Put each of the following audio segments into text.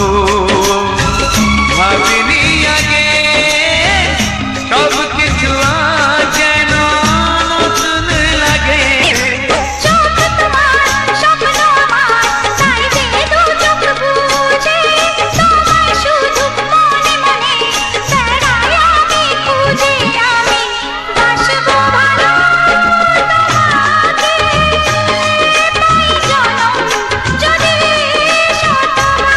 ও ভাবিনি আগে সব কিছু আজ যেন নতুন লাগে। চোখ তোমার স্বপ্ন আমার, তাই যে দু চোখ বুঝে তোমায় শুধু মনে মনে বেড়াই আমি খুঁজে। আমি বাসবো ভালো তোমাকে, তাই জনম যদি শতবার।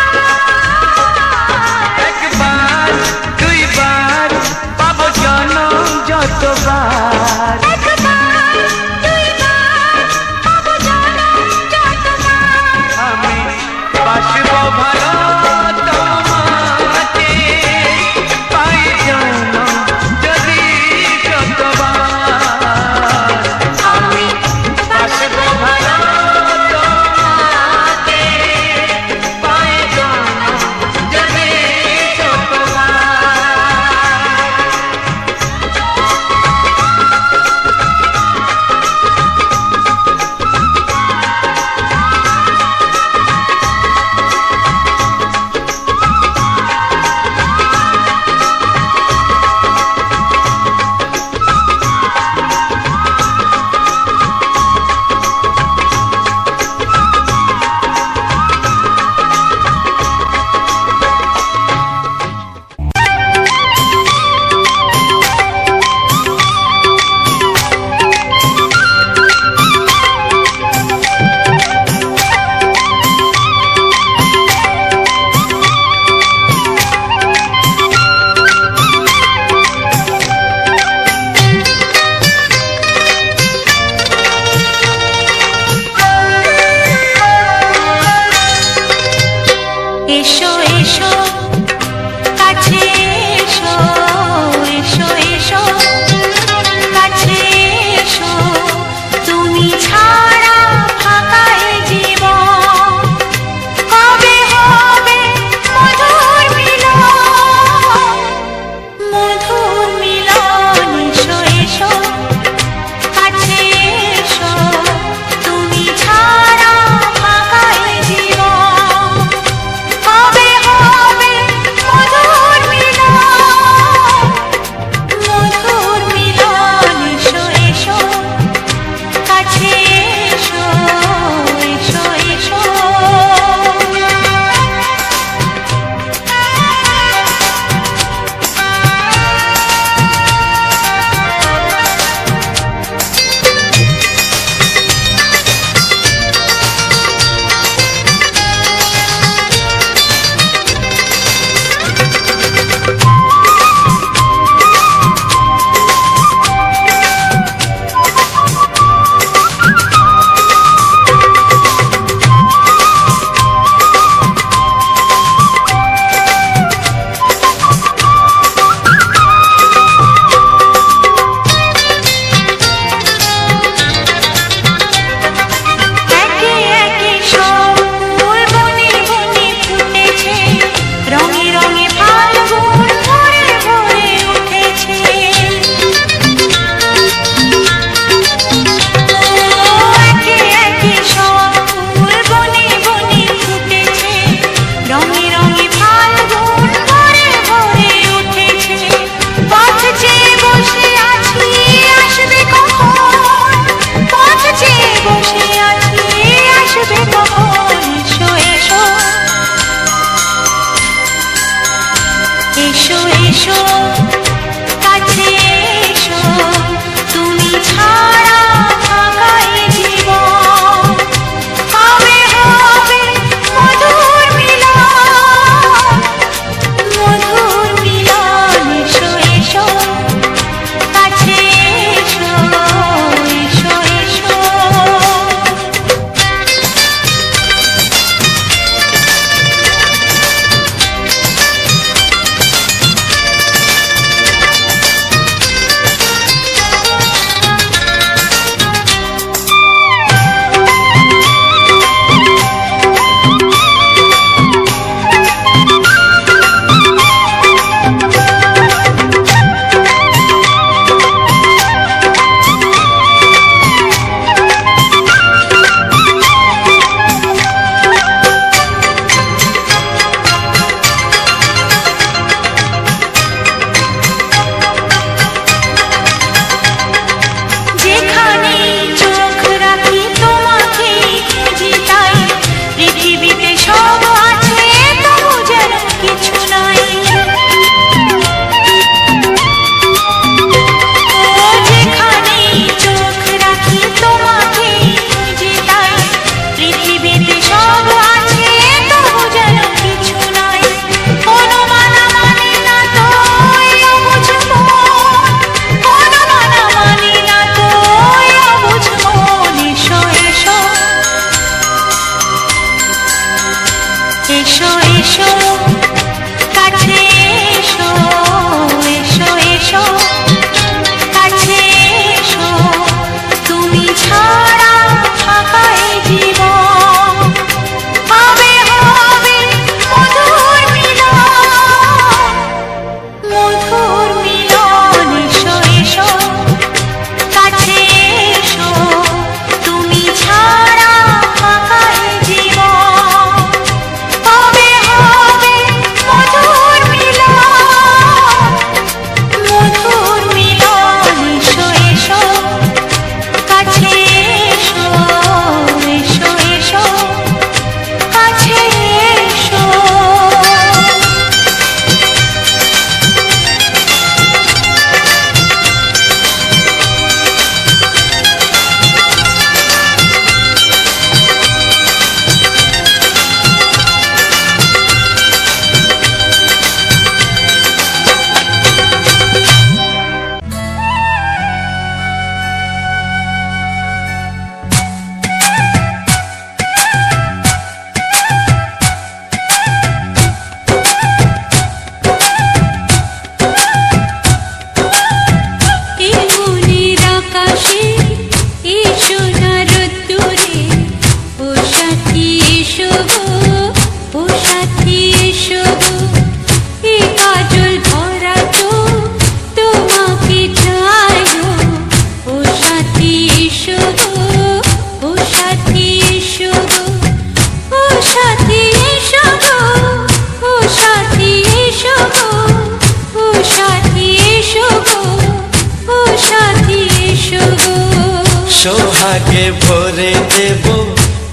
সোহাগে ভরে দেব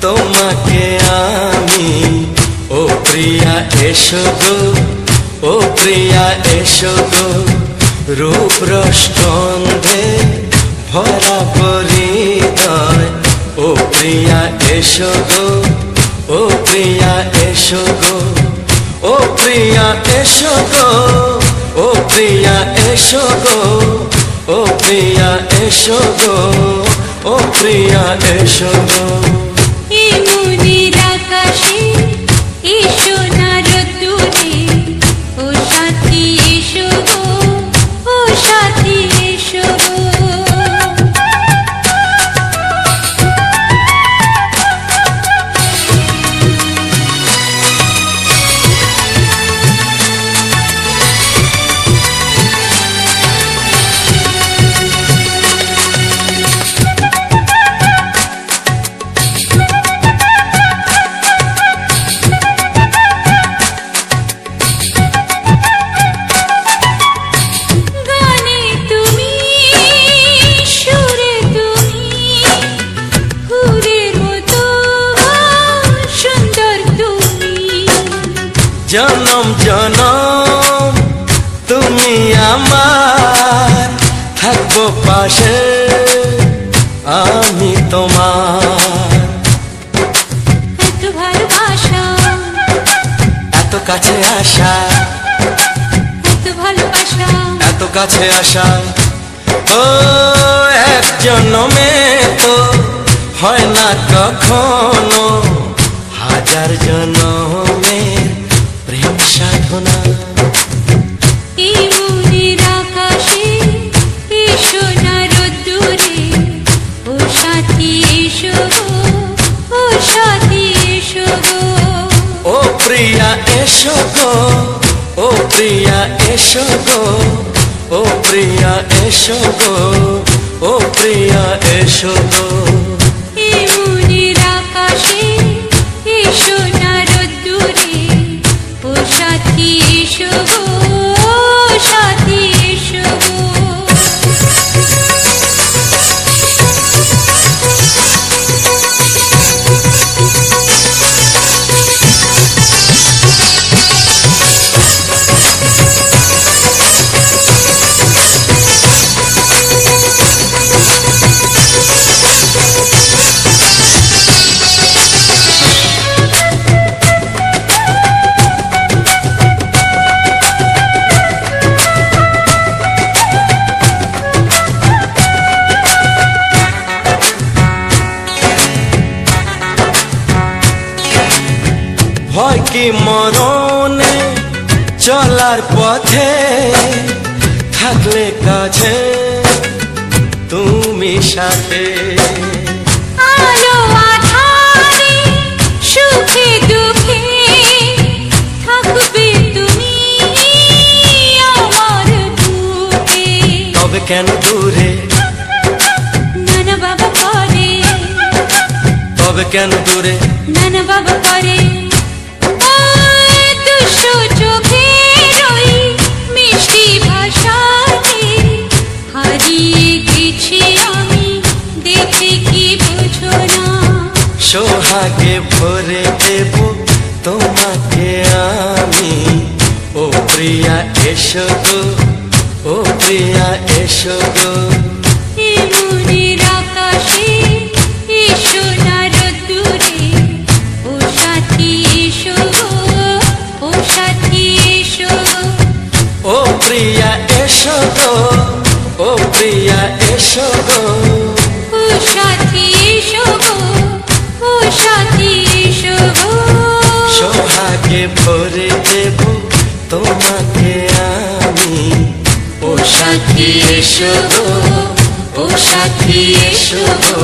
তোমাকে আমি। ও প্রিয়া এসো গো, ও প্রিয়া এসো গো, রূপ রস গন্ধে ভরা পরিদয়। ও প্রিয়া এসো গো, ও প্রিয়া এসো গো, ও প্রিয়া এসো গো, ও প্রিয়া এসো গো, ও প্রিয়া এসো গো, ও প্রিয়া এসো গো। এই মনের আকাশে এই সোনার রোদ্দুরে ও সাথী এসো গো, ও সাথী এসো গো। গানে তুমি, সুরে তুমি, ফুলের মতো সুন্দর তুমি। জনম জনম তুমি আমার, থাকবো পাশে আমি তোমার। এত ভালোবাসা, এত কাছে আসা, এত ভালোবাসা, এত কাছে আসা, ও এক জন্মে তো হয় না কখনো, হাজার জন্মের প্রেম সাধনা। এই মনের আকাশে এই সোনার রোদ্দুরে ও সাথী এসো গো, ও সাথী এসো গো। ও প্রিয়া এসো গো, ও প্রিয়া এসো গো, ও প্রিয়া এসো গো, ও প্রিয়া এসো গো। এই মনের আকাশে এই সোনার রোদ্দুরে ও সাথী এসো গো, ও সাথী এসো গো। ভয় কি মরণে চলার পথে, থাকলে কাছে তুমি সাথে। আলো আঁধারে সুখে দুঃখে থাকবে তুমি আমার বুকে। তবে কেন দূরে, নানা বাবা করে, তবে কেন দূরে, নানা বাবা করে। ওই দুষ্টু চোখের ওই মিষ্টি ভাষাতে হারিয়ে গেছি আমি, দেখে কি বুঝো না। সোহাগে ভরে দেব তোমাকে আমি। ও প্রিয়া এসো গো, ও প্রিয়া এসো গো, এই মনের আকাশে এই সোনার রোদ্দুরে ও সাথী এসো গো, ও সাথী এসো গো। ও প্রিয়া এসো গো, ও প্রিয়া এসো গো, ও সাথী এসো গো, ও সাথী এসো গো। সোহাগে ভরে দেব তোমাকে আমি। ও সাথী এসো গো, ও সাথী এসো গো,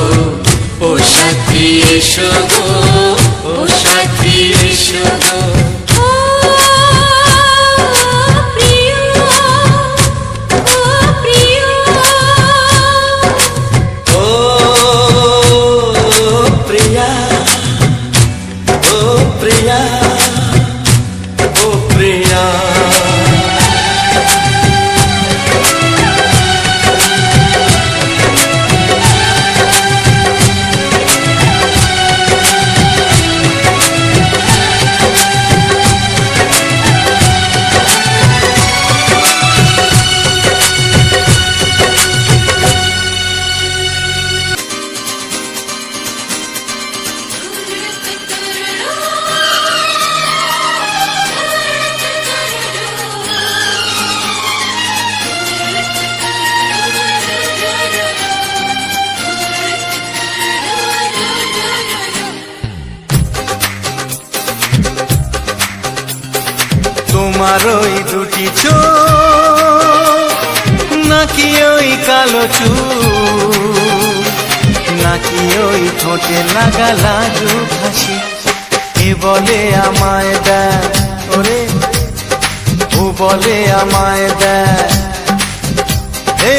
ও সাথী এসো গো, ও সাথী এসো গো। ও প্রিয়, ও প্রিয়, ও প্রিয়া, ও প্রিয়া, ও প্রিয়া। তোমার ওই দুটি চোখ নাকি ওই কালো চুল নাকি ওই ঠোঁটে লাগা লাজুক হাসি এ বলে আমায় দেয় ওরে ও বলে আমায় দেয় এ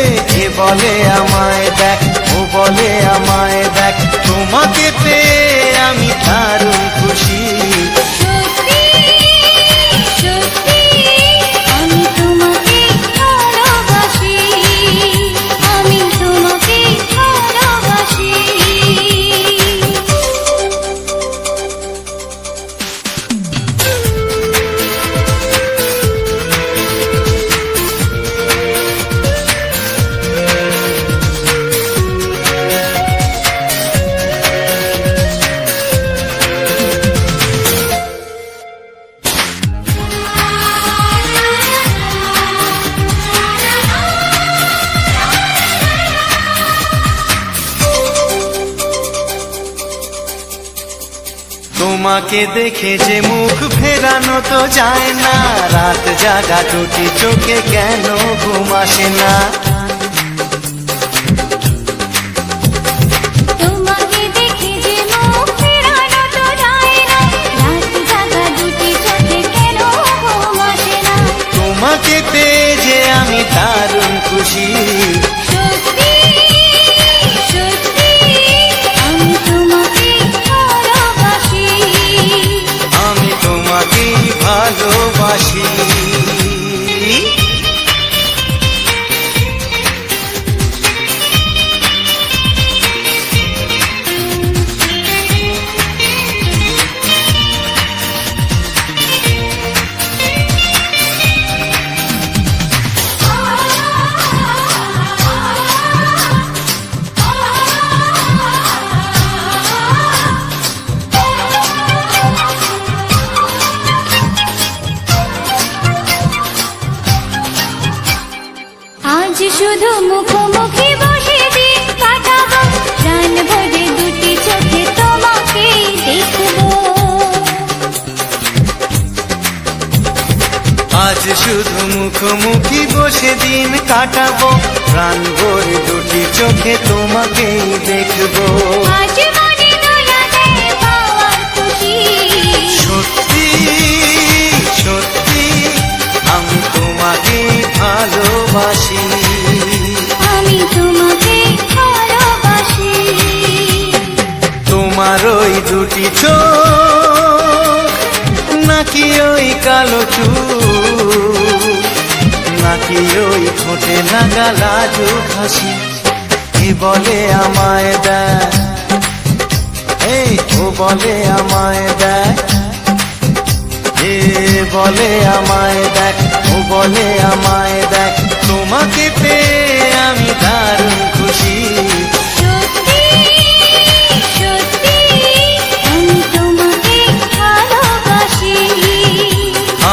বলে আমায় দেখ ও বলে আমায় দেখ তোমাকে পেয়ে আমি দারুণ খুশি সত্যি সত্যি আমি তোমাকে ভালোবাসি আমি তোমাকে ভালোবাসি তোমাকে দেখে যে মুখ ফেরানো তো যায় না রাত জাগা দুটি চোখে কেন ঘুম আসে না তোমাকে দেখে যে মুখ ফেরানো তো যায় না রাত জাগা দুটি চোখে কেন ঘুম আসে না তোমাকে পেয়ে যে আমি দারুণ খুশি সত্যি সত্যি আমি তোমাকে ভালোবাসি আমি তোমাকেই ভালোবাসি আজ শুধু মুখোমুখি বসে দিন কাটাবো প্রাণ ভরে দুটি চোখে তোমাকে দেখবো আজ শুধু মুখোমুখি বসে দিন কাটাবো প্রাণ ভরে দুটি চোখে তোমাকেই দেখবো আজ মনে দোলা দেয় পাওয়ার খুশি সত্যি সত্যি আমি তোমাকেই ভালোবাসি আমি তোমাকে ভালোবাসি তোমার ওই দুটি চোখ নাকি ওই কালো চুল নাকি ওই ঠোঁটে লাগা লাজুক হাসি এ বলে আমায় দেয় এই ও বলে আমায় দেয় এ বলে আমায় দেখ ও বলে আমায় দেখ তোমাকে পেয়ে আমি দারুণ খুশি সত্যি সত্যি আমি তোমাকে ভালোবাসি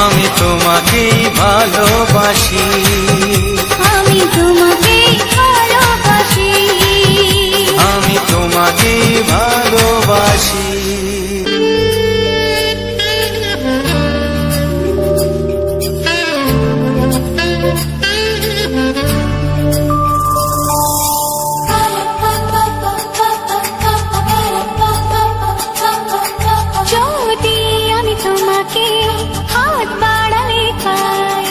আমি তোমাকেই ভালোবাসি আমি তোমাকে ভালোবাসি আমি তোমাকেই ভালোবাসি যদি আমি তোমাকে হাত বাড়ালে পাই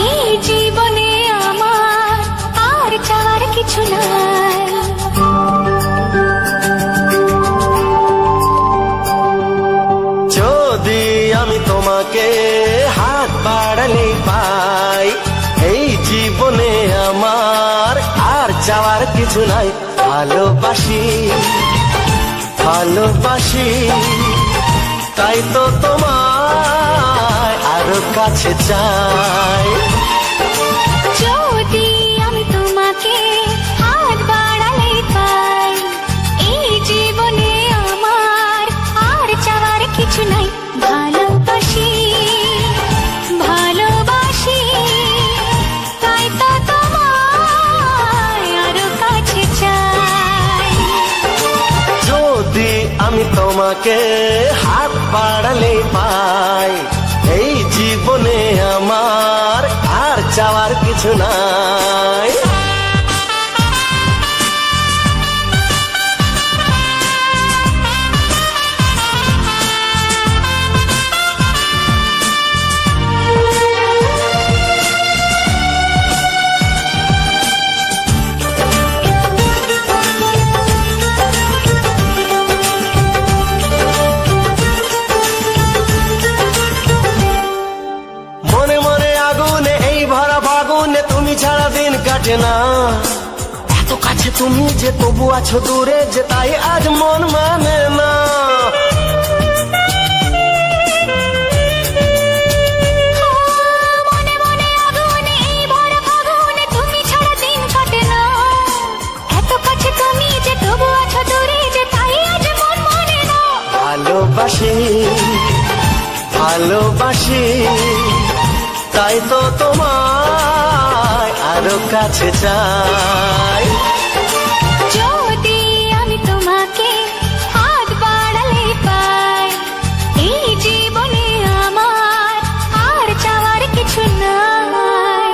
এই জীবনে আমার আর চাওয়ার কিছু নাই যদি আমি তোমাকে হাত বাড়ালে পাই এই জীবনে আমার আর চাওয়ার কিছু নাই ভালোবাসি ভালোবাসি তাই তো তোমায় আরো কাছে চাই যদি আমি তোমাকে হাত বাড়ালে পাই এই জীবনে আমার আর চাওয়ার কিছু নাই ভালোবাসি ভালোবাসি তাই তো তোমায় আরো কাছে চাই যদি আমি তোমাকে হাত বাড়ালে পাই এই জীবনে তুমি যে তবু আছো দূরে, যে তাই আজ মন মানে না। মনে মনে আগুনে এই ভর ফাগুনে তুমি ছাড়া দিন কাটে না। এত কাছে তুমি যে তবু আছো দূরে, যে তাই আজ মন মানে না। ভালোবাসি ভালোবাসি তাই তো তোমায় আরো কাছে চাই। যদি আমি তোমাকে হাত বাড়ালে পাই, এই জীবনে আমার আর চাওয়ার কিছু নাই।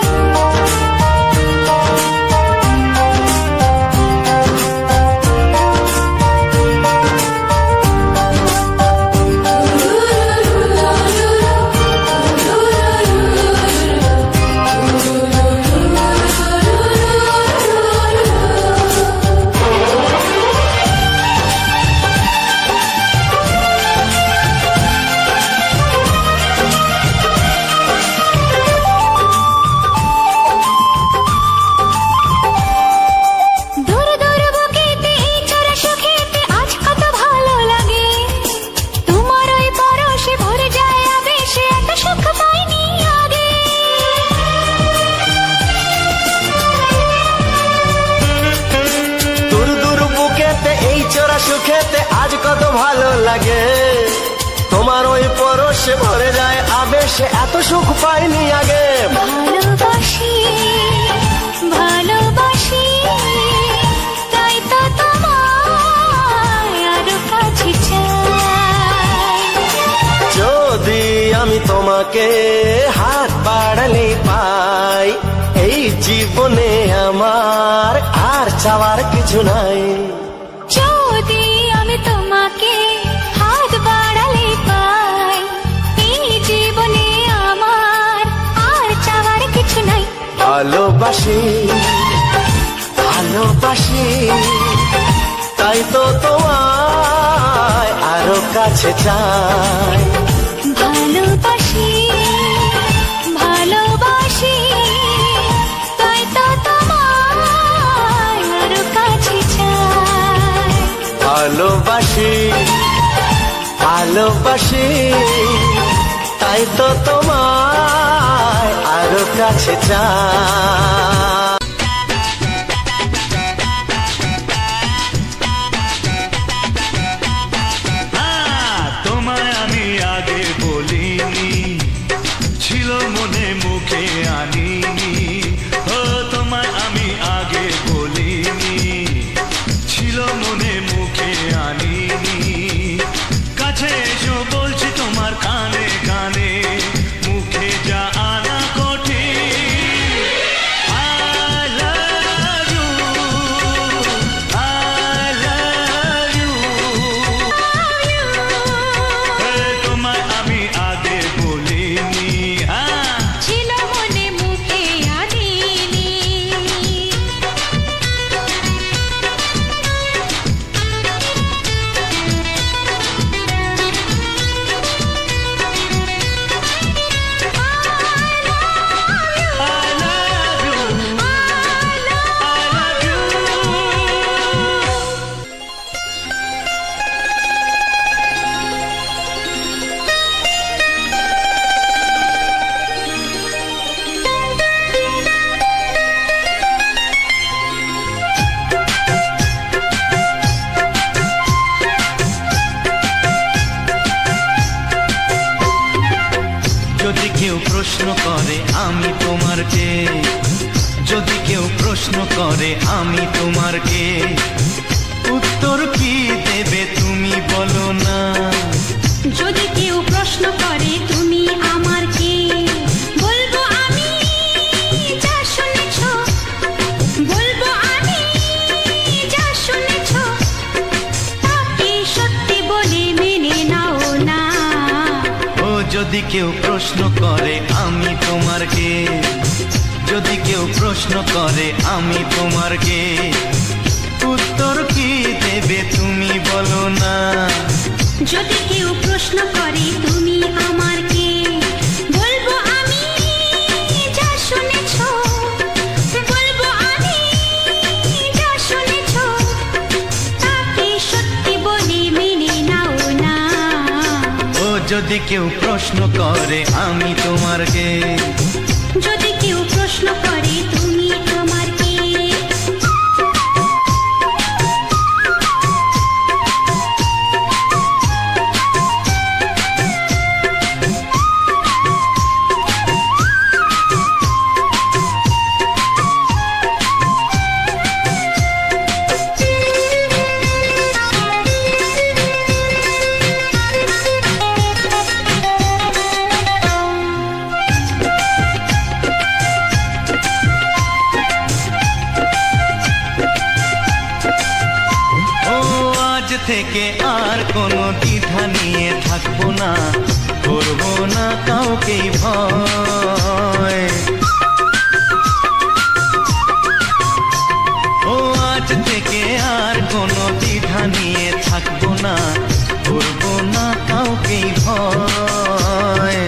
দূর দূর বুকেতে এই চোরা সুখেতে আজ কত ভালো লাগে। তোমার ওই পরশে ভরে যায় আবেশে, এত সুখ পাইনি আগে। দূর দূর বুকেতে এই চোরা সুখেতে আজ কত ভালো লাগে। তোমার ওই পরশে ভরে যায় আবেশে, এত সুখ পাইনি আগে। ভালোবাসি ভালোবাসি তাই তো তোমায় আরো কাছে চাই। যদি আমি তোমাকে হাত বাড়ালে পাই, এই জীবনে আমার আর চাওয়ার কিছু নাই। যদি আমি তোমাকে হাত বাড়ালে পাই, এই জীবনে আমার আর চাওয়ার কিছু নাই। ভালোবাসি ভালোবাসি তাই তো তোমায় আরো কাছে চাই। ভালোবাসি ভালোবাসি তাই তো তোমায় আরো কাছে চাই। ভালোবাসি ভালোবাসি তাই তো তোমায় আরো কাছে চাই। তোমায় আমি আগে বলিনি, ছিল মনে মুখে আনিনি। ও তোমায় আমি আগে বলিনি, ছিল মনে মুখে আনিনি। কাছে এসো বলছি তোমার কানে কানে, মুখে যা আনা কঠিন। I love you, I love you। তোমায় আমি আগে বলিনি, ছিল মনে মুখে আনিনি। I love you, I love you। যদি কেউ প্রশ্ন করে আমি তোমার কে, যদি কেউ প্রশ্ন করে আমি তোমার কে, উত্তর কি দেবে তুমি বলো না। যদি কেউ প্রশ্ন করে তুমি আমার কে, বলবো আমি যা শুনেছ, বলবো আমি যা শুনেছ, তাকে সত্যি বলে মেনে নাও না। ও যদি কেউ প্রশ্ন করে আমি তোমার কে, যদি কেউ প্রশ্ন করে আমি তোমার কে, উত্তর কি দেবে তুমি বলো না। যদি কেউ প্রশ্ন করে তুমি আমার কে, বলবো আমি যা শুনেছ, বলবো আমি যা শুনেছ, যদি কেউ প্রশ্ন করে আমি তোমার কে, যদি কেউ প্রশ্ন করে তুমি আমার কে। থেকে আর কোনো দ্বিধা নিয়ে থাকবো না, করবো না কাউকেই ভয়। ও আজ থেকে আর কোনো দ্বিধা নিয়ে থাকবো না, করবো না কাউকেই ভয়।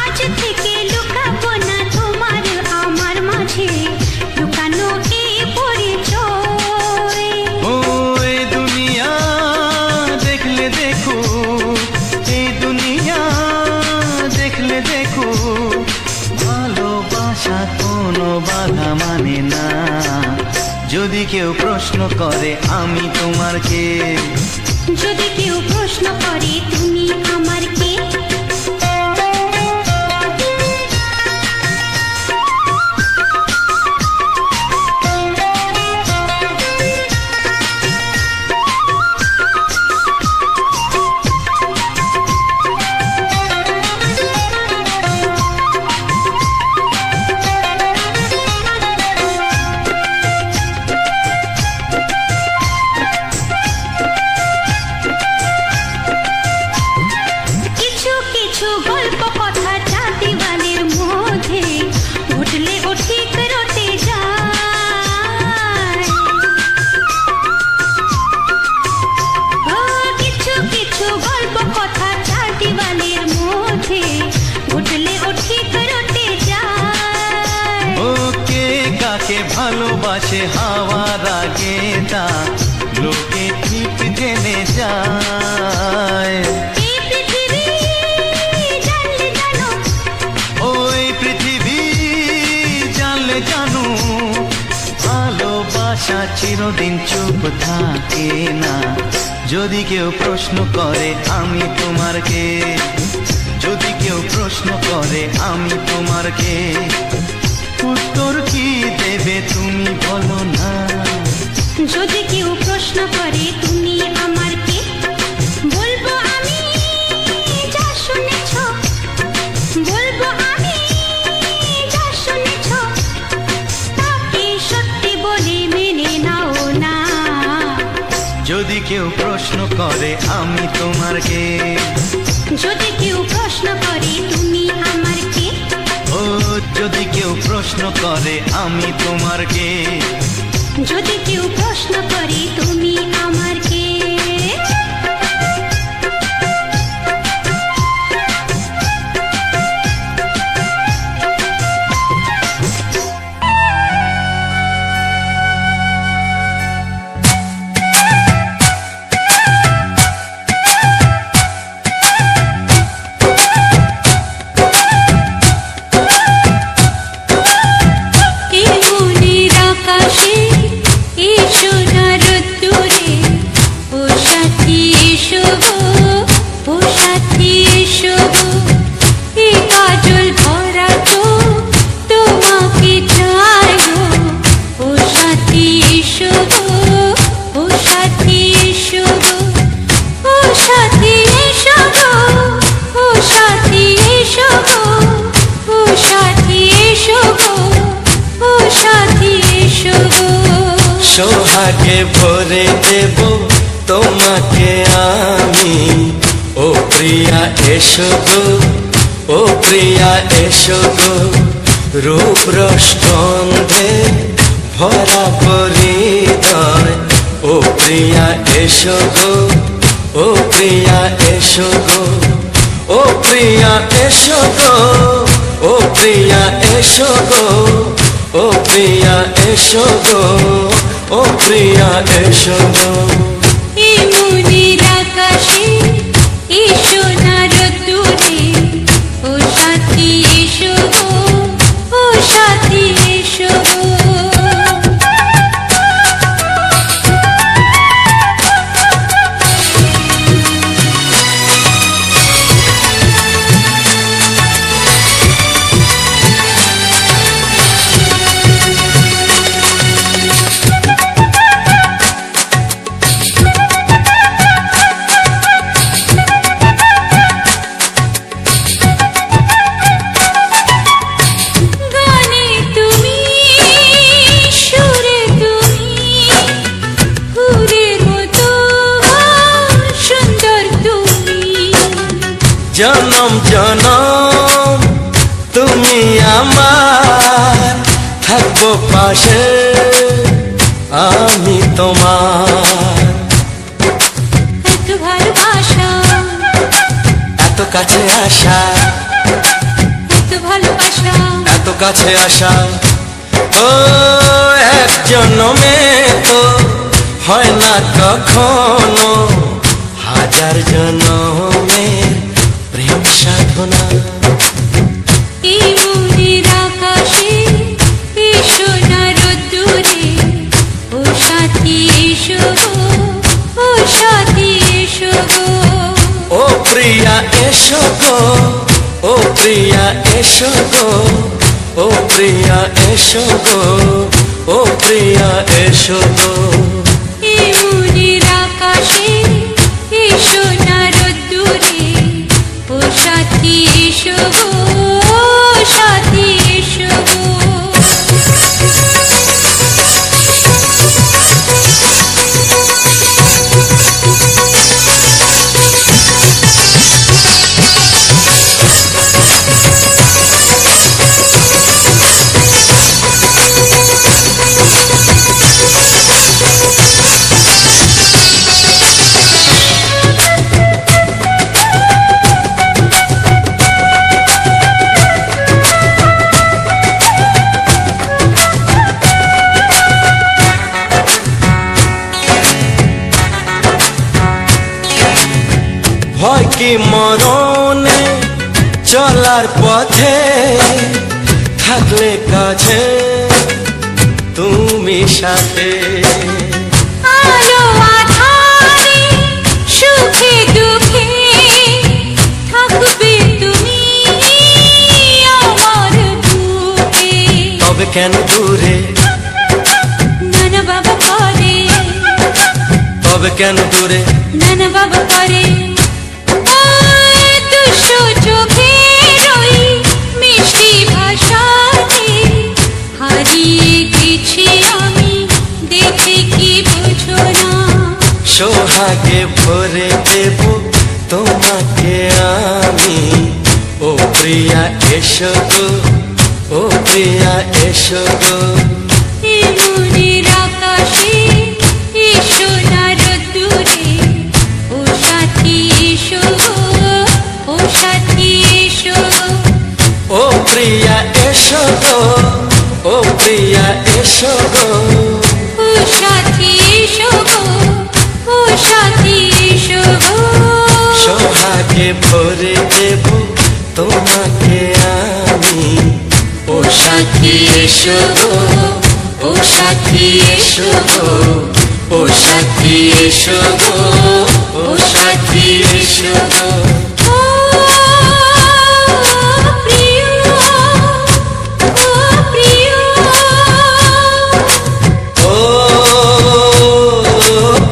আজ থেকে লুকাবো না তোমার আমার মাঝে লুকানো এই পরিচয়। ও এই দুনিয়া দেখলে দেখো, এই দুনিয়া দেখলে দেখো, ভালোবাসা কোনো বাধা মানে না। যদি কেউ প্রশ্ন করে আমি তোমার কে, যদি কেউ প্রশ্ন করে তুমি আমার কে। ভালোবাসে হাওয়ার আগে তা লোকে ঠিক জেনে যায়। ওই পৃথিবী জানলে জানো, ভালোবাসা চিরদিন চুপ থাকে না। যদি কেউ প্রশ্ন করে আমি তোমার কে, যদি কেউ প্রশ্ন করে আমি তোমার কে, উত্তর কি দেবে তুমি বলো না। যদি কেউ প্রশ্ন করে তুমি আমার কে, বলবো আমি যা শুনেছ, বলবো আমি যা শুনেছ, তাকে সত্যি বলে মেনে নাও না। যদি কেউ প্রশ্ন করে আমি তোমার কে, যদি কেউ প্রশ্ন করে তুমি আমার কে। ও যদি কেউ প্রশ্ন করে আমি তোমার কে, যদি কেউ প্রশ্ন করে তুমি আমার কে। সোহাগে ভরে দেব তোমাকে আমি, ও প্রিয়া এসো গো, ও প্রিয়া এসো গো। রূপ রসগন্ধে ভরা পরিদয়, ও প্রিয়া এসো গো, ও প্রিয়া এসো গো, ও প্রিয়া এসো গো, ও প্রিয়া এসো গো, ও প্রিয়া এসো গো, ও প্রিয়া এসো গো। এই মনের আকাশে এই সোনার জনম জনম তুমি আমার, থাকবো পাশে আমি তোমার। এত ভালোবাসা, এত কাছে আসা, এত ভালোবাসা, এত কাছে আসা, ও এক জন্মে তো হয় না কখনো, হাজার জন্মের প্রেম সাধনা। এই মনের আকাশে এসো না রোদ্দুরে, ও সাথী এসো গো, ও সাথী এসো গো। ও প্রিয়া এসো গো, ও প্রিয়া এসো গো, ও প্রিয়া এসো গো, ও প্রিয়া এসো গো। এই মনের আকাশে এসো না রোদ্দুরে, ও সাথী এসো গো, ও সাথী এসো গো। ভয় কি মরণে চলার পথে, থাকলে কাছে তুমি সাথে। আলো আঁধারে সুখে দুঃখে থাকবে তুমি আমার বুকে। তবে কেন দূরে, নানা বাবা করে, তবে কেন দূরে, নানা বাবা করে। ওই দুষ্টু চোখের ওই মিষ্টি ভাষাতে হারিয়ে গেছি আমি, দেখে কি বুঝো না। সোহাগে ভরে দেব তোমাকে আমি, ও প্রিয়া এসো গো, ও প্রিয়া এসো গো। এই মনের আকাশে এসো না রোদ্দুরে, ও সাথী এসো গো, ও সাথী এসো গো। ও প্রিয়া এসো গো, ও প্রিয়া এসো গো। ও সাথী এসো গো, ও সাথী এসো গো। সোহাগে ভরে দেব তোমাকে আমি, ও সাথী এসো গো, ও সাথী এসো গো, ও সাথী এসো গো, ও সাথী এসো গো। ও প্রিয়, ও প্রিয়, ও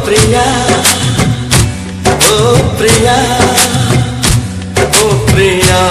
প্রিয়া, ও প্রিয়া, ও প্রিয়া।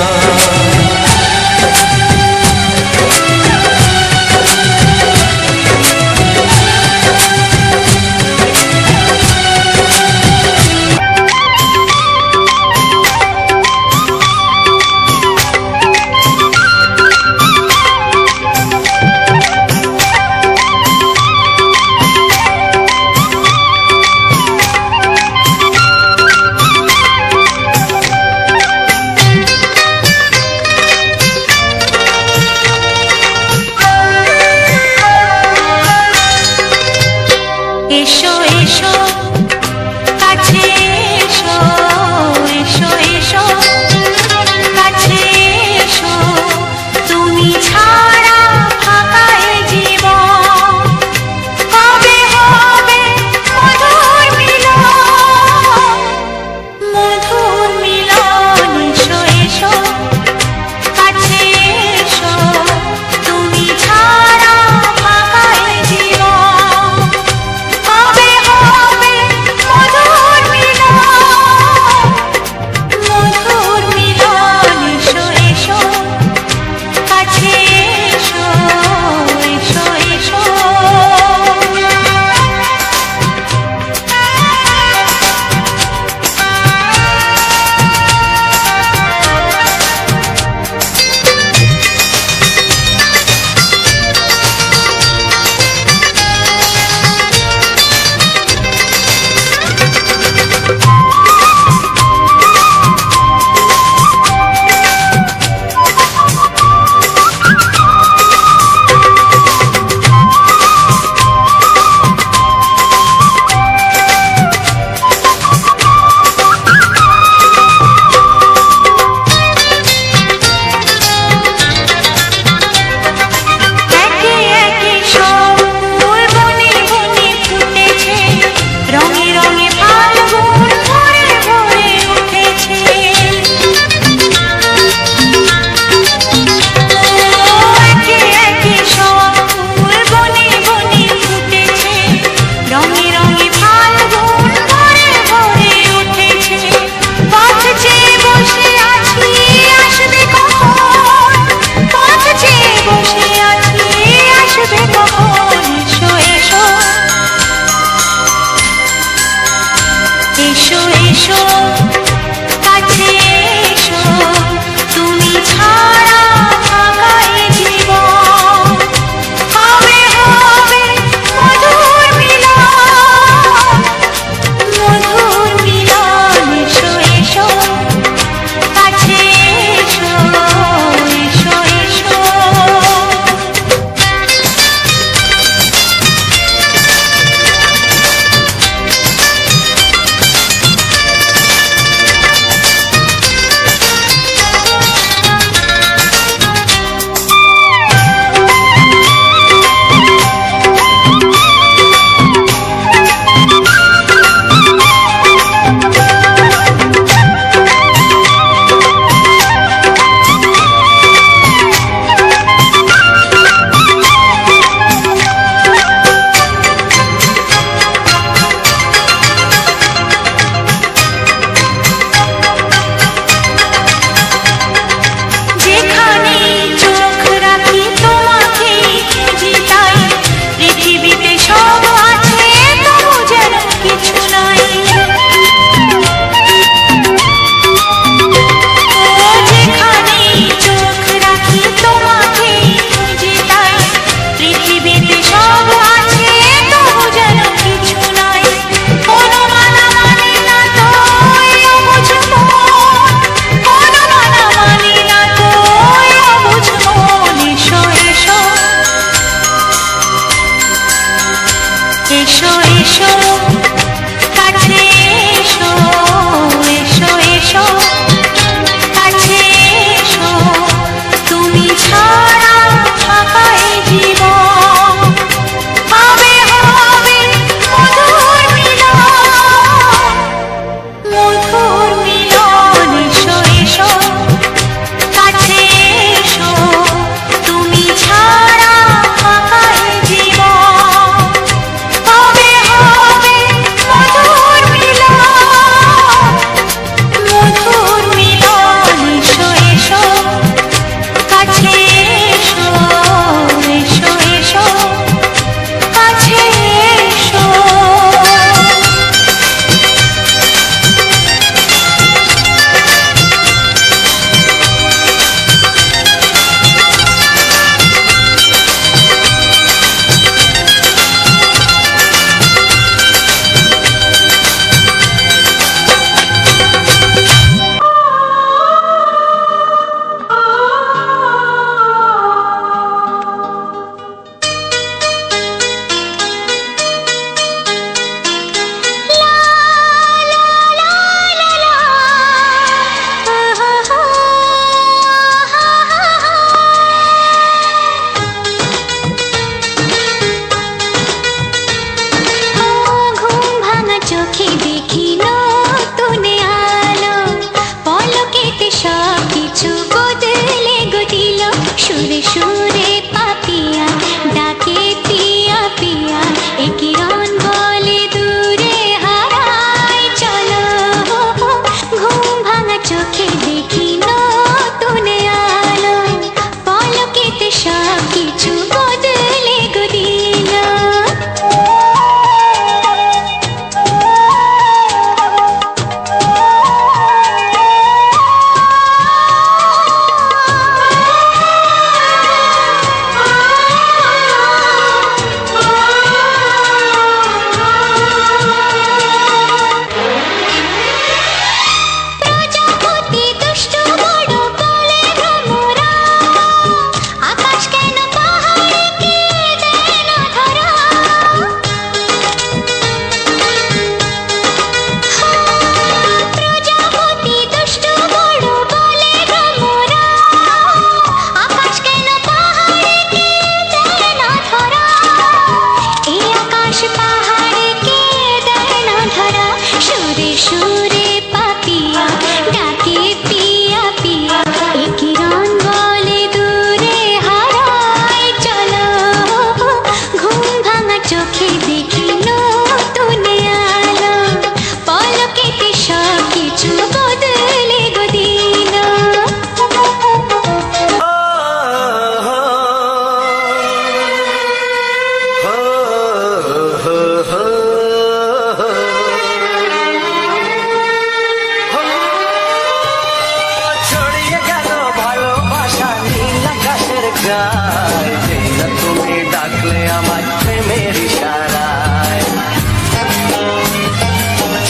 গায়, যেই না তুমি ডাকলে আমার প্রেমের ইশারায়।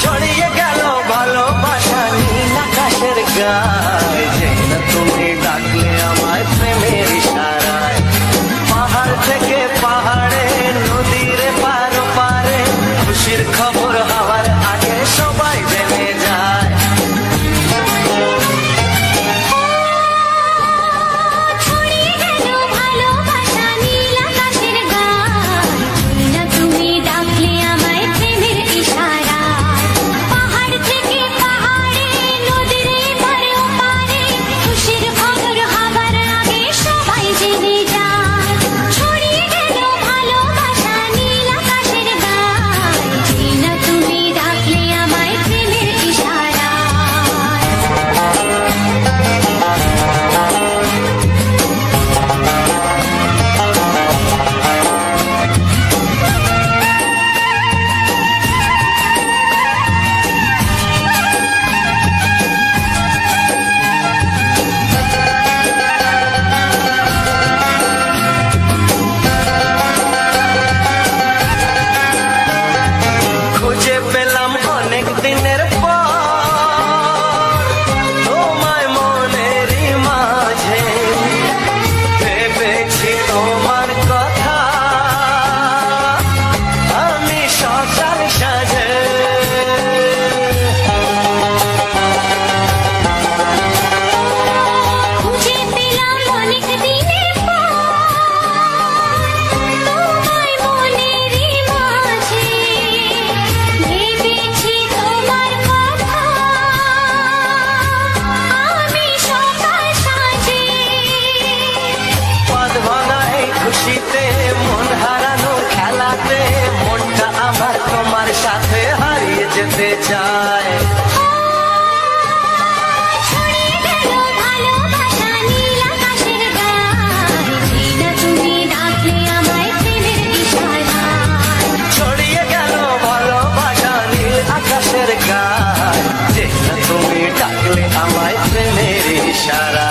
ছড়িয়ে গেল ভালোবাসা নীল আকাশের গায়, যেই না তুমি ডাকলে আমার প্রেমের ইশারায়। পাহাড় থেকে পাহাড়ে, নদীর পার পারে, খুশির খবর হওয়ার আগে সবাই জেনে যায়। ছড়িয়ে গেল ভালোবাসা নীল আকাশের গায়, যেই না তুমি ডাকলে আমায় প্রেমের ইশারায়। পাহাড় থেকে পাহাড়ে, নদীর এপারে ওপারে, খুশির খবর হবার আগে সবাই জেনে যায়। ছড়িয়ে গেল ভালোবাসা নীল আকাশের গায়, যেই না তুমি ডাকলে আমায় প্রেমের ইশারায়। খুঁজে পেলাম অনেক দিনের পর তোমায় মনেরই মাঝে, ভেবেছি তোমার কথা আমি সকাল সাজে। খুঁজে পেলাম অনেক দিনের পর তোমায় মনেরই মাঝে, ভেবেছি তোমার কথা আমি সকাল সাজে। পদ ভাঙা এই খুশিতে, মন হারানোর খেলাতে, মনটা আমার তোমার সাথে হারিয়ে যেতে চায়। ছড়িয়ে গেল ভালোবাসা নীল আকাশের গায়, যেই না তুমি ডাকলে আমায় প্রেমের ইশারায়। ছড়িয়ে গেল ভালোবাসা নীল আকাশের গায়, যে না তুমি ডাকলে আমায় প্রেমের ইশারা।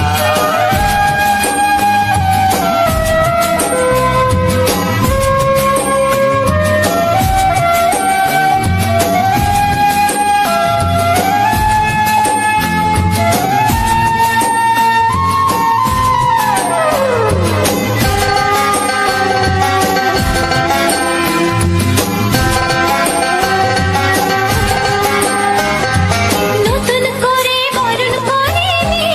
নতুন করে বরণ করে নি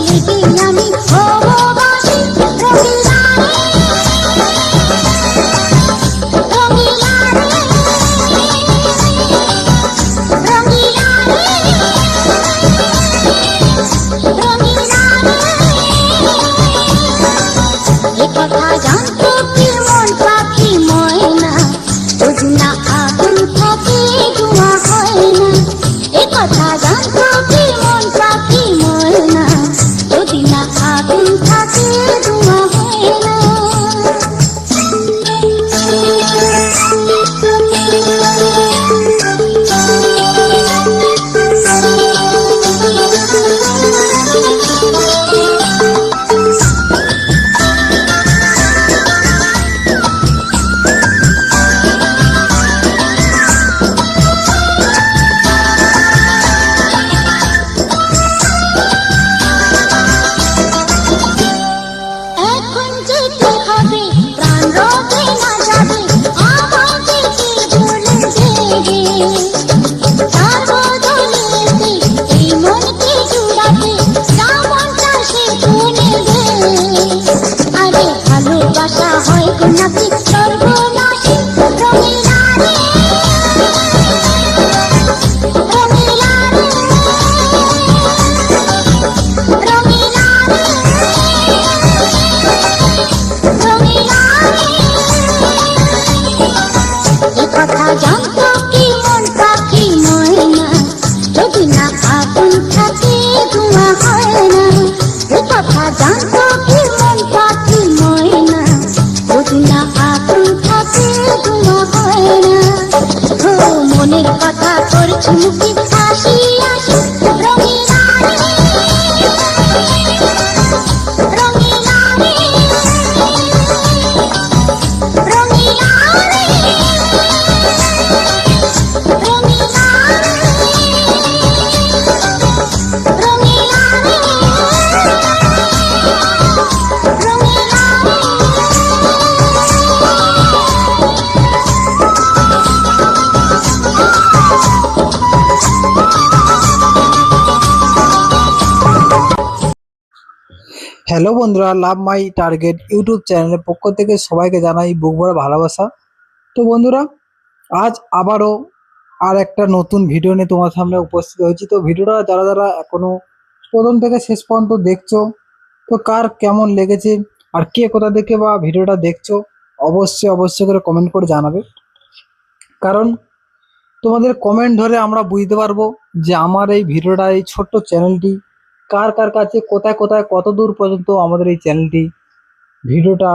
লেগে আমি হব বাসি রঙিলা রে, রঙিলা রে, রঙিলা রে, রঙিলা রে। এ কথা জানতো কি মন পাখি ময়না, বুঝি না আগুন থাকে ধোঁয়া হয় না। এ কথা জানতো কি মন পাখি ময়না, বুঝি না আগুন থাকে ধোঁয়া হয় না। এখন যেতে হবে প্রাণ রবে না যাবে আমাকে কি বলে দেবে, তার বদলেতে এই মনকে জুড়াতে যেমনটা সে শুনে দে। আরে ভালোবাসা হয় গো নাকি সর্বনাশী রঙিলা রে, রঙিলা রে, রঙিলা রে, রঙিলা রে। এ কথা জানতো কি মন পাখি ময়না, যদি না আগুন থাকে ধোঁয়া হয় না। এ কথা জানতো কি মন পাখি ময়না, যদি না আগুন থাকে ধোঁয়া হয় না। ও মনের কথা করছি মুখে হাসি হাসি রঙিলা রে, রঙিলা রে, রঙিলা রে, রঙিলা রে, রঙিলা রে, রঙিলা রে। হ্যালো বন্ধুরা, লাভ মাই টার্গেট ইউটিউব চ্যানেলের পক্ষ থেকে সবাইকে জানাই বুক ভরা ভালোবাসা। তো বন্ধুরা, আজ আবারও আর একটা নতুন ভিডিও নিয়ে তোমার সামনে উপস্থিত হয়েছি। তো ভিডিওটা যারা যারা এখনো প্রথম থেকে শেষ পর্যন্ত দেখছো, তো কার কেমন লেগেছে আর কে কোথা থেকে বা ভিডিওটা দেখছো, অবশ্যই অবশ্যই করে কমেন্ট করে জানাবে। কারণ তোমাদের কমেন্ট ধরে আমরা বুঝতে পারবো যে আমার এই ভিডিওটা, এই ছোট্ট চ্যানেলটি কার কার কাছে কোথায় কোথায় কত দূর পর্যন্ত আমাদের এই চ্যানেলটি ভিডিওটা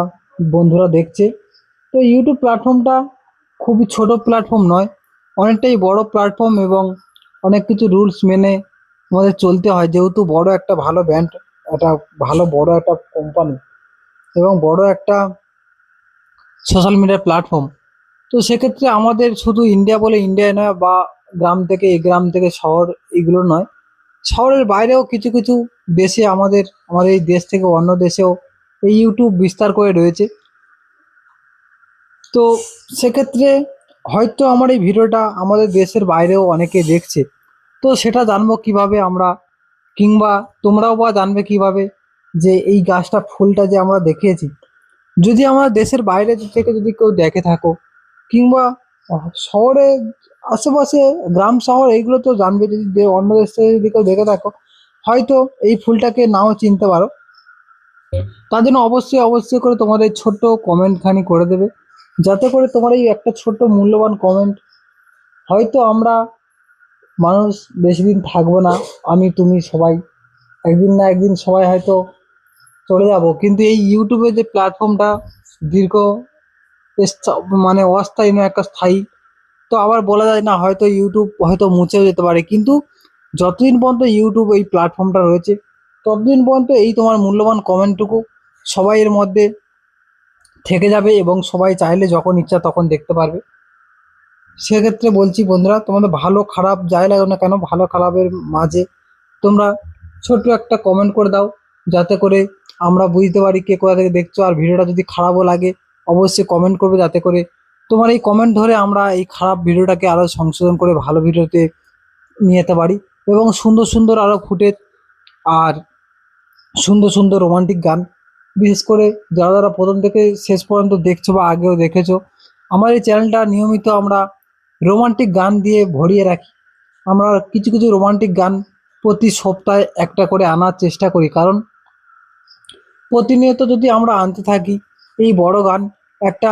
বন্ধুরা দেখছে। তো ইউটিউব প্ল্যাটফর্মটা খুবই ছোট প্ল্যাটফর্ম নয়, অনেকটাই বড় প্ল্যাটফর্ম এবং অনেক কিছু রুলস মেনে আমাদের চলতে হয়, যেহেতু বড় একটা ভালো ব্র্যান্ড, একটা ভালো বড় একটা কোম্পানি এবং বড় একটা সোশ্যাল মিডিয়া প্ল্যাটফর্ম। তো সেক্ষেত্রে আমাদের শুধু ইন্ডিয়া বলে ইন্ডিয়ায় নয়, বা গ্রাম থেকে এই গ্রাম থেকে শহর এগুলো নয়, শহরের বাইরেও কিছু কিছু দেশে আমাদের এই দেশ থেকে অন্য দেশেও এই ইউটিউব বিস্তার করে রয়েছে। তো সেক্ষেত্রে হয়তো আমার এই ভিডিওটা আমাদের দেশের বাইরেও অনেকে দেখছে। তো সেটা জানবো কিভাবে আমরা, কিংবা তোমরাও বা জানবে কিভাবে যে এই গাছটা ফুলটা যে আমরা দেখিয়েছি, যদি আমরা দেশের বাইরে থেকে যদি কেউ দেখে থাকো, কিংবা শহরে আশেপাশে গ্রাম শহর এইগুলো তো জানবে, যদি অন্য দেশ থেকে যদি কেউ দেখে থাকো, হয়তো এই ফুলটাকে নাও চিনতে পারো। তার জন্য অবশ্যই অবশ্যই করে তোমাদের ছোট্ট কমেন্টখানি করে দেবে, যাতে করে তোমার এই একটা ছোট্ট মূল্যবান কমেন্ট, হয়তো আমরা মানুষ বেশি দিন থাকবো না, আমি তুমি সবাই একদিন না একদিন সবাই হয়তো চলে যাব, কিন্তু এই ইউটিউবের যে প্ল্যাটফর্মটা দীর্ঘ মানে অস্থায়ী নয়, একটা স্থায়ী। তো আবার বলা যায় না, হয়তো ইউটিউব হয়তো মুছেও যেতে পারে, কিন্তু যতদিন পর্যন্ত ইউটিউব এই প্ল্যাটফর্মটা রয়েছে, ততদিন পর্যন্ত এই তোমার মূল্যবান কমেন্টটুকু সবাই এর মধ্যে থেকে যাবে এবং সবাই চাইলে যখন ইচ্ছা তখন দেখতে পারবে। সেক্ষেত্রে বলছি বন্ধুরা, তোমাদের ভালো খারাপ যাই লাগে না কেন, ভালো খারাপের মাঝে তোমরা ছোট্ট একটা কমেন্ট করে দাও, যাতে করে আমরা বুঝতে পারি কে কোথা থেকে দেখছো। আর ভিডিওটা যদি খারাপও লাগে অবশ্যই কমেন্ট করবে, যাতে করে তোমার এই কমেন্ট ধরে আমরা এই খারাপ ভিডিওটাকে আরও সংশোধন করে ভালো ভিডিওতে নিয়ে যেতে পারি এবং সুন্দর সুন্দর আরও ফুটেজ আর সুন্দর সুন্দর রোমান্টিক গান, বিশেষ করে যারা যারা প্রথম থেকে শেষ পর্যন্ত দেখছো বা আগেও দেখেছো, আমার এই চ্যানেলটা নিয়মিত আমরা রোমান্টিক গান দিয়ে ভরিয়ে রাখি। আমরা কিছু কিছু রোমান্টিক গান প্রতি সপ্তাহে একটা করে আনার চেষ্টা করি, কারণ প্রতিনিয়ত যদি আমরা আনতে থাকি এই বড় গান, একটা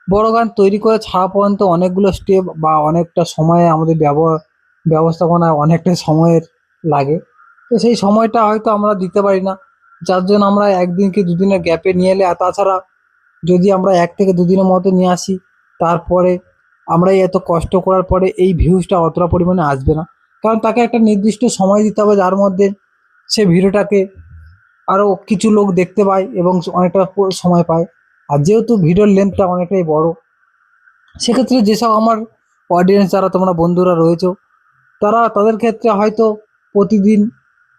বড় গান তৈরি করে ছাড়া পর্যন্ত অনেকগুলো স্টেপ বা অনেকটা সময় আমাদের ব্যবস্থাপনায় অনেকটা সময়ের লাগে। তো সেই সময়টা হয়তো আমরা দিতে পারি না, যার জন্য আমরা একদিন কি দুদিনের গ্যাপে নিয়ে এলে, আর তাছাড়া যদি আমরা 1 থেকে 2 দিনের মধ্যে নিয়ে আসি, তারপরে আমরা এই এত কষ্ট করার পরে এই ভিউজটা অতটা পরিমাণে আসবে না। কারণ তাকে একটা নির্দিষ্ট সময় দিতে হবে যার মধ্যে সে ভিডিওটাকে আরও কিছু লোক দেখতে পায় এবং অনেকটা সময় পায়। আর যেহেতু ভিডিওর লেন্থটা অনেকটাই বড়, সেক্ষেত্রে যেসব আমার অডিয়েন্স যারা তোমরা বন্ধুরা রয়েছো, তাদের ক্ষেত্রে হয়তো প্রতিদিন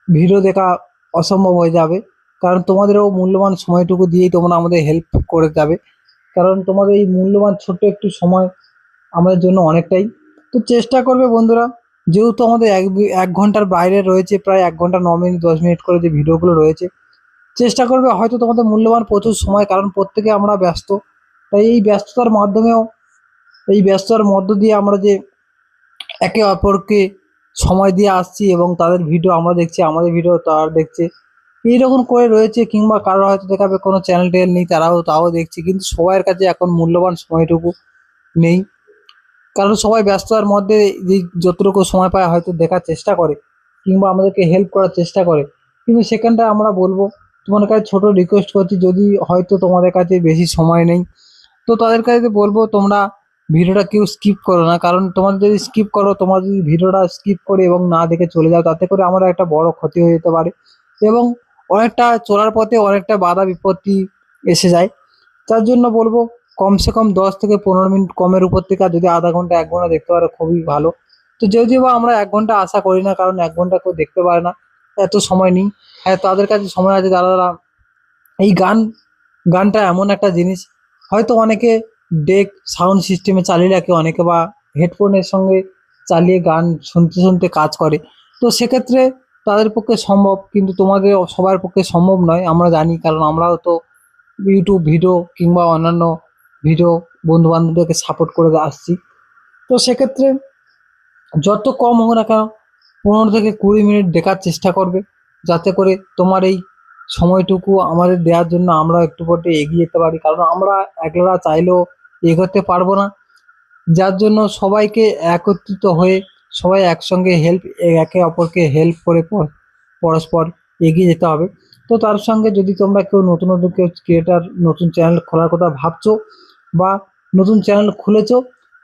ভিডিও দেখা অসম্ভব হয়ে যাবে, কারণ তোমাদেরও মূল্যবান সময়টুকু দিয়েই তোমরা আমাদের হেল্প করে যাবে। কারণ তোমাদের এই মূল্যবান ছোট্ট একটু সময় আমাদের জন্য অনেকটাই। তো চেষ্টা করবে বন্ধুরা, যেহেতু আমাদের 1 ঘন্টার বাইরে রয়েছে, প্রায় 1 ঘন্টা 9 মিনিট 10 মিনিট করে যে ভিডিওগুলো রয়েছে, চেষ্টা করবে হয়তো তোমাদের মূল্যবান প্রচুর সময়, কারণ প্রত্যেকে আমরা ব্যস্ত, তাই এই ব্যস্ততার মধ্য দিয়ে আমরা যে একে অপরকে সময় দিয়ে আসছি এবং তাদের ভিডিও আমরা দেখছি, আমাদের ভিডিও তারা দেখছে, এইরকম করে রয়েছে। কিংবা কারো হয়তো দেখাবে কোনো চ্যানেল টেল নেই, তাও দেখছে, কিন্তু সবার কাছে এখন মূল্যবান সময়টুকু নেই, কারণ সবাই ব্যস্ততার মধ্যে যে যতটুকু সময় পায় হয়তো দেখার চেষ্টা করে কিংবা আমাদেরকে হেল্প করার চেষ্টা করে। কিন্তু সেখানটা আমরা বলবো, তোমাদের কাছে ছোট রিকোয়েস্ট করছি, যদি হয়তো তোমাদের কাছে বেশি সময় নেই, তো তাদের কাছে বলবো তোমরা ভিডিওটা কেউ স্কিপ করো না, কারণ তোমরা যদি স্কিপ করো, তোমরা যদি ভিডিওটা স্কিপ করে এবং না দেখে চলে যাও, তাতে করে আমার একটা বড় ক্ষতি হয়ে যেতে পারে এবং অনেকটা চলার পথে অনেকটা বাধা বিপত্তি এসে যায়। তার জন্য বলবো কমসে কম 10 থেকে 15 মিনিট কমের উপর থেকে, আর যদি আধা ঘন্টা 1 ঘন্টা দেখতে পারো খুবই ভালো। তো যদিও বা আমরা 1 ঘন্টা আশা করি না, কারণ 1 ঘন্টা কেউ দেখতে পারে না, এত সময় নেই। হ্যাঁ, তাদের কাছে সময় আছে যারা এই গানটা এমন একটা জিনিস, হয়তো অনেকে ডেক সাউন্ড সিস্টেমে চালিয়ে রাখে, অনেকে বা হেডফোনের সঙ্গে চালিয়ে গান শুনতে শুনতে কাজ করে। তো সেক্ষেত্রে তাদের পক্ষে সম্ভব, কিন্তু তোমাদের সবার পক্ষে সম্ভব নয় আমরা জানি, কারণ আমরাও তো ইউটিউব ভিডিও কিংবা অন্যান্য ভিডিও বন্ধু বান্ধবদেরকে সাপোর্ট করে আসছি। তো সেক্ষেত্রে যত কম হোক না কেন 15 থেকে 20 মিনিট দেখার চেষ্টা করবে, যাতে করে তোমার এই সময়টুকু আমাদের দেওয়ার জন্য আমরা একটু পথে এগিয়ে যেতে পারি, কারণ আমরা একলা চাইলেও এগোতে পারবো না। যার জন্য সবাইকে একত্রিত হয়ে সবাই একসঙ্গে একে অপরকে হেল্প করে পরস্পর এগিয়ে যেতে হবে। তো তার সঙ্গে যদি তোমরা কেউ নতুন নতুন কেউ ক্রিয়েটার নতুন চ্যানেল খোলার কথা ভাবছো বা নতুন চ্যানেল খুলেছো,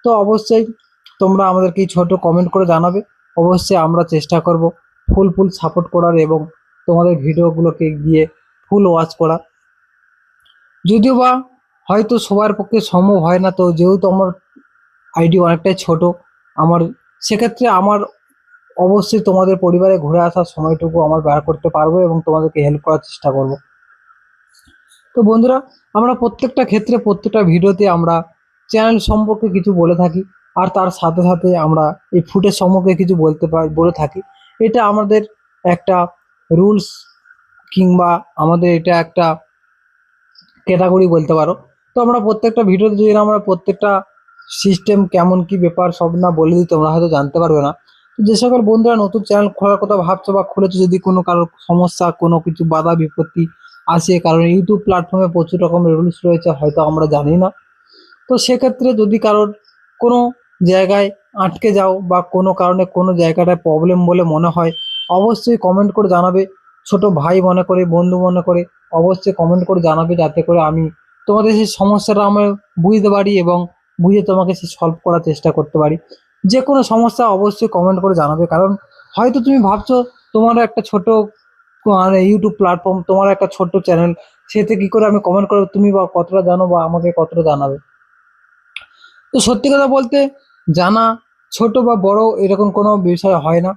তো অবশ্যই তোমরা আমাদেরকে এই ছোট কমেন্ট করে জানাবে। অবশ্যই আমরা চেষ্টা করব ফুল সাপোর্ট করার এবং তোমাদের ভিডিওগুলোকে গিয়ে ফুল ওয়াচ করা। যদিও বা হয়তো সবার পক্ষে সম্ভব হয় না, তো যেহেতু আমার আইডি অনেকটাই ছোট আমার, সেক্ষেত্রে আমার অবশ্যই তোমাদের পরিবারে ঘুরে আসার সময়টুকু আমার বার করতে পারবো এবং তোমাদেরকে হেল্প করার চেষ্টা করব। তো বন্ধুরা, আমরা প্রত্যেকটা ক্ষেত্রে প্রত্যেকটা ভিডিওতে আমরা চ্যানেল সম্পর্কে কিছু বলে থাকি, আর তার সাথে সাথে আমরা এই ফুটেজ সম্পর্কে কিছু বলে থাকি। এটা আমাদের একটা রুলস কিংবা আমাদের এটা একটা ক্যাটাগরি বলতে পারো। তো আমরা প্রত্যেকটা ভিডিওতে যদি আমরা প্রত্যেকটা সিস্টেম কেমন কি ব্যাপার সব না বলে দিই, তোমরা হয়তো জানতে পারবে না। তো যে সকল বন্ধুরা নতুন চ্যানেল খোলার কথা ভাবছো বা খুলেছো, যদি কোনো কারোর সমস্যা কোনো কিছু বাধা বিপত্তি আসে, কারণ ইউটিউব প্ল্যাটফর্মে প্রচুর রকমের রুলস রয়েছে, হয়তো আমরা জানি না। তো সেক্ষেত্রে যদি কারোর কোনো জায়গায় আটকে যাও বা কোনো কারণে কোনো জায়গাটায় প্রবলেম বলে মনে হয়, অবশ্যই কমেন্ট করে জানাবে। ছোট ভাই মনে করে, বন্ধু মনে করে অবশ্যই কমেন্ট করে জানাবে, যাতে করে আমি তোমাদের সেই সমস্যাটা আমি বুঝতে পারি এবং বুঝে তোমাকে সে সলভ করার চেষ্টা করতে পারি। যে কোনো সমস্যা অবশ্যই কমেন্ট করে জানাবে, কারণ হয়তো তুমি ভাবছো তোমার একটা ছোট মানে ইউটিউব প্ল্যাটফর্ম, তোমার একটা ছোট্ট চ্যানেল, সেতে কি করে আমি কমেন্ট করবো, তুমি বা কতটা জানো বা আমাকে কতটা জানাবে। তো সত্যি কথা বলতে, জানা ছোট বা বড় এরকম কোনো বিষয় হয় না,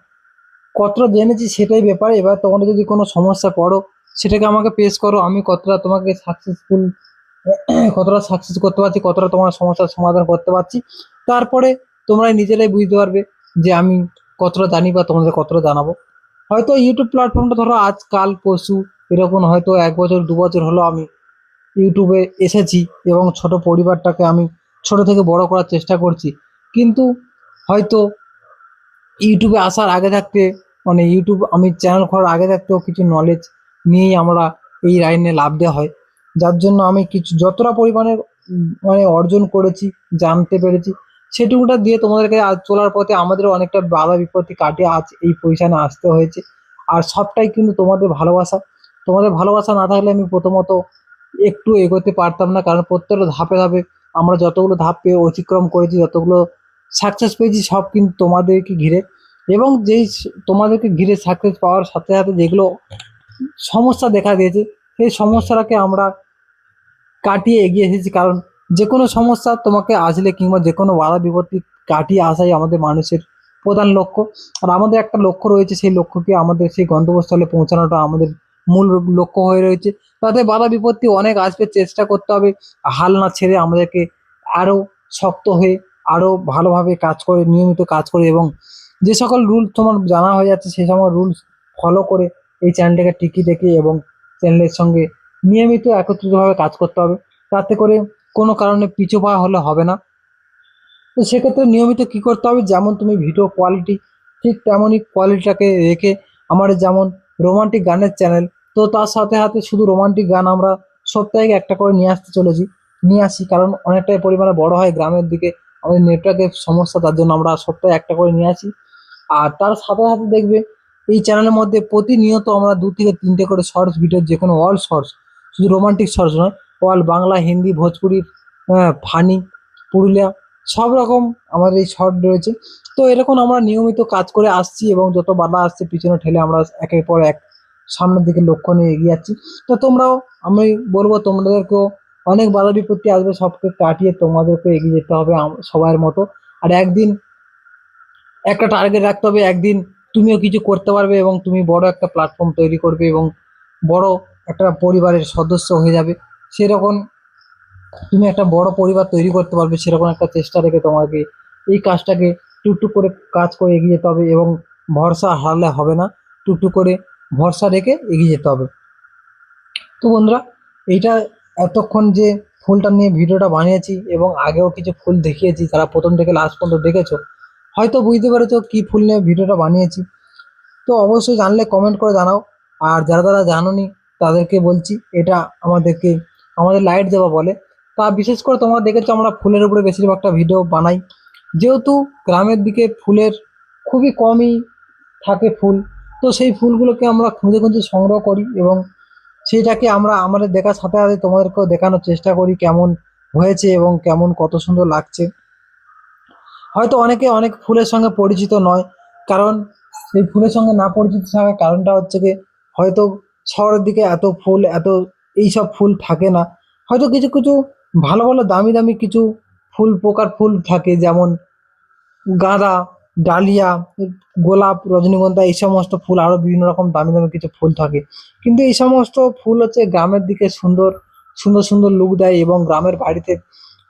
কতটা জেনেছি সেটাই ব্যাপার। এবার তোমরা যদি কোনো সমস্যা পড়ো, সেটাকে আমাকে পেশ করো, আমি কতটা তোমাকে কতটা সাকসেস করতে পারছি, কতটা তোমার সমস্যার সমাধান করতে পারছি, তারপরে তোমরা নিজেরাই বুঝতে পারবে যে আমি কতটা জানি বা তোমাদের কতটা জানাবো। হয়তো ইউটিউব প্ল্যাটফর্মটা ধরো আজ কাল পরশু এরকম হয়তো 1 বছর 2 বছর হলো আমি ইউটিউবে এসেছি এবং ছোট পরিবারটাকে আমি ছোট থেকে বড় করার চেষ্টা করছি। কিন্তু হয়তো ইউটিউবে আসার আগে থাকতে, মানে ইউটিউব আমি চ্যানেল খোলার আগে থাকতেও কিছু নলেজ নিয়েই আমরা এই লাইনে লাফ দেওয়া হয়, যার জন্য আমি কিছু যতটা পরিমাণে মানে অর্জন করেছি, জানতে পেরেছি, সেটুকুটা দিয়ে তোমাদেরকে আজ চলার পথে আমাদেরও অনেকটা বাধা বিপত্তি কাটিয়ে আজ এই পজিশনে আসতে হয়েছে। আর সবটাই কিন্তু তোমাদের ভালোবাসা। তোমাদের ভালোবাসা না থাকলে আমি প্রথমত একটু এগোতে পারতাম না, কারণ প্রত্যেকটা ধাপে ধাপে আমরা যতগুলো ধাপ পেয়ে অতিক্রম করেছি, যতগুলো সাকসেস পেয়েছি, সব কিন্তু তোমাদেরকে ঘিরে। এবং তোমাদেরকে ঘিরে সাকসেস পাওয়ার সাথে সাথে যেগুলো সমস্যা দেখা দিয়েছে, সেই সমস্যাটাকে আমরা কাটিয়ে এগিয়ে এসেছি। কারণ যে কোনো সমস্যা তোমাকে আসলে কিংবা যে কোনো বাধা বিপত্তি কাটিয়ে আসাই আমাদের মানুষের প্রধান লক্ষ্য। আর আমাদের একটা লক্ষ্য রয়েছে, সেই লক্ষ্যকে আমাদের সেই গন্তব্যস্থলে পৌঁছানোটা আমাদের মূল লক্ষ্য হয়ে রয়েছে। তাতে বাধা বিপত্তি অনেক আসবে, চেষ্টা করতে হবে হাল না ছেড়ে আমাদেরকে আরও শক্ত হয়ে আরও ভালোভাবে কাজ করে, নিয়মিত কাজ করে, এবং যে সকল রুলস তোমার জানা হয়ে যাচ্ছে সেই সকল রুলস ফলো করে এই চ্যানেলটাকে টিকিয়ে রেখে এবং চ্যানেলের সঙ্গে নিয়মিত একত্রিতভাবে কাজ করতে হবে। তাতে করে কোনো কারণে পিছু পা হলে হবে না। তো সেক্ষেত্রে নিয়মিত কি করতে হবে, যেমন তুমি ভিডিও কোয়ালিটি ঠিক তেমনই কোয়ালিটিটাকে রেখে, আমার যেমন রোমান্টিক গানের চ্যানেল, তো তার সাথে সাথে শুধু রোমান্টিক গান আমরা সপ্তাহে একটা করে নিয়ে আসি, কারণ অনেকটাই পরিমাণে বড় হয় গ্রামের দিকে, আমাদের নেটওয়ার্কের সমস্যা, তার জন্য আমরা সপ্তাহে একটা করে নিয়ে আসি। আর তার সাথে সাথে দেখবে এই চ্যানেলের মধ্যে প্রতিনিয়ত আমরা 2 থেকে 3টে করে শর্টস ভিডিও, যে কোনো অল শর্টস, শুধু রোমান্টিক শর্টস নয়, অল বাংলা, হিন্দি, ভোজপুরি, ফানি, পুরুলিয়া, সব রকম আমাদের এই শর্ট রয়েছে। তো এরকম আমরা নিয়মিত কাজ করে আসছি এবং যত বাধা আসছে পিছনে ঠেলে আমরা একের পর এক সামনের দিকে লক্ষ্য নিয়ে এগিয়ে যাচ্ছি। তো তোমরাও, আমি বলবো তোমাদেরকেও অনেক বাধা বিপত্তি আসবে, সবকে কাটিয়ে তোমাদেরকে এগিয়ে যেতে হবে সবার মতো। আর একদিন একটা টার্গেট রাখতে হবে, একদিন তুমিও কিছু করতে পারবে এবং তুমি বড় একটা প্ল্যাটফর্ম তৈরি করবে এবং বড় একটা পরিবারের সদস্য হয়ে যাবে। সেরকম তুমি একটা বড় পরিবার তৈরি করতে পারবে, সেরকম একটা চেষ্টা রেখে তোমাকে এই কাজটাকে টুকটুক করে কাজ করে এগিয়ে যেতে হবে এবং ভরসা হারলে হবে না, টুকটুক করে ভরসা রেখে এগিয়ে যেতে হবে। তো বন্ধুরা, এইটা এতক্ষণ যে ফুলটা নিয়ে ভিডিওটা বানিয়েছি এবং আগেও কিছু ফুল দেখিয়েছি, যারা প্রথম থেকে লাস্ট পর্যন্ত দেখেছো হয়তো বুঝতে পেরেছো কি ফুল নিয়ে ভিডিওটা বানিয়েছি। তো অবশ্যই জানলে কমেন্ট করে জানাও। আর যারা যারা জানোনি তাদেরকে বলছি, এটা আমাদের লাইট দেওয়া বলে। তা বিশেষ করে তোমরা দেখেছো আমরা ফুলের উপরে বেশিরভাগটা ভিডিও বানাই, যেহেতু গ্রামের দিকে ফুলের খুবই কমই থাকে ফুল। তো সেই ফুলগুলোকে আমরা খুঁজে খুঁজে সংগ্রহ করি এবং সেইটাকে আমরা আমাদের দেখার সাথে সাথে তোমাদেরকেও দেখানোর চেষ্টা করি কেমন হয়েছে এবং কেমন কত সুন্দর লাগছে। হয়তো অনেকে অনেক ফুলের সঙ্গে পরিচিত নয়, কারণ এই ফুলের সঙ্গে না পরিচিত থাকার কারণটা হচ্ছে কি, হয়তো শহরের দিকে এত ফুল, এত এইসব ফুল থাকে না। হয়তো কিছু কিছু ভালো ভালো দামি দামি কিছু প্রকার ফুল থাকে, যেমন গাঁদা, ডালিয়া, গোলাপ, রজনীগন্ধা, এই সমস্ত ফুল, আরো বিভিন্ন রকম দামি দামি কিছু ফুল থাকে। কিন্তু এই সমস্ত ফুল হচ্ছে গ্রামের দিকে সুন্দর সুন্দর সুন্দর লুক দেয় এবং গ্রামের বাড়িতে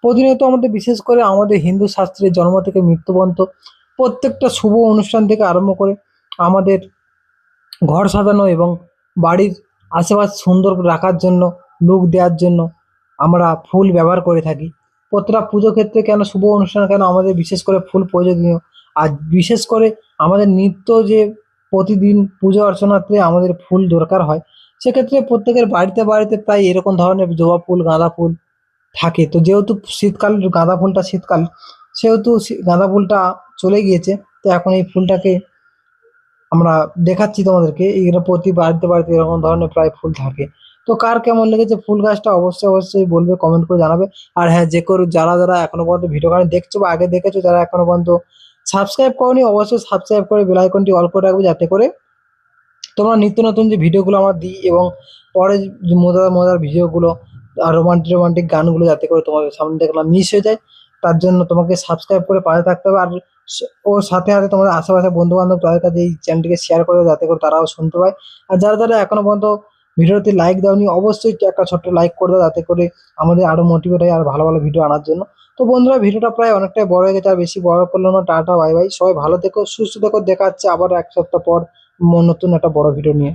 প্রতিনিয়ত আমাদের, বিশেষ করে আমাদের হিন্দু শাস্ত্রে জন্ম থেকে মৃত্যু পর্যন্ত প্রত্যেকটা শুভ অনুষ্ঠান থেকে আরম্ভ করে আমাদের ঘর সাজানো এবং বাড়ির আশেপাশ সুন্দর রাখার জন্য, লুক দেওয়ার জন্য আমরা ফুল ব্যবহার করে থাকি। প্রত্যেকটা পুজো ক্ষেত্রে কেন, শুভ অনুষ্ঠান কেন, আমাদের বিশেষ করে ফুল প্রয়োজনীয়। আর বিশেষ করে আমাদের নিত্য যে প্রতিদিন পূজা অর্চনাতে আমাদের ফুল দরকার হয়, সেক্ষেত্রে প্রত্যেকের বাড়িতে বাড়িতে প্রায় এরকম ধরনের জবা ফুল, গাঁদা ফুল থাকে। তো যেহেতু শীতকাল, গাঁদা ফুলটা শীতকাল, সেহেতু গাঁদা ফুলটা চলে গিয়েছে। তো এখন এই ফুলটাকে আমরা দেখাচ্ছি তোমাদেরকে, এগুলো প্রতি বাড়িতে বাড়িতে এরকম ধরনের প্রায় ফুল থাকে। তো কার কেমন লেগেছে ফুল গাছটা অবশ্যই অবশ্যই বলবে, কমেন্ট করে জানাবে। আর হ্যাঁ, যে করো যারা যারা এখনো পর্যন্ত ভিডিও গান দেখছো বা আগে দেখেছো, যারা এখনো পর্যন্ত সাবস্ক্রাইব করোনি, অবশ্যই সাবস্ক্রাইব করে বেল আইকনটি অল করে রাখবে, যাতে করে তোমরা নিত্য নতুন যে ভিডিওগুলো আমরা দিই এবং পরে যে মজার মজার ভিডিওগুলো আর রোমান্টিক রোমান্টিক গানগুলো যাতে করে তোমাদের সামনে দেখলাম মিস হয়ে যায়, তার জন্য তোমাকে সাবস্ক্রাইব করে পাশে থাকতে হবে। আর ওর সাথে সাথে তোমাদের আশেপাশে বন্ধু বান্ধব তাদের কাছে এই চ্যানেলটিকে শেয়ার করে দাও, যাতে করে তারাও শুনতে পায়। আর যারা যারা এখনো পর্যন্ত ভিডিওতে লাইক দাওনি, অবশ্যই একটা ছোট্ট লাইক করে দাও, যাতে করে আমাদের আরো মোটিভেট হয় আর ভালো ভালো ভিডিও আনার জন্য। তো বন্ধুরা, ভিডিওটা প্রায় অনেকটাই বড় হয়ে গেছে, আর বেশি বড় করলো না। টাটা, বাই বাই, সবাই ভালো থেকো, সুস্থ থেকো, দেখা হচ্ছে আবার এক সপ্তাহ পর নতুন একটা বড় ভিডিও নিয়ে।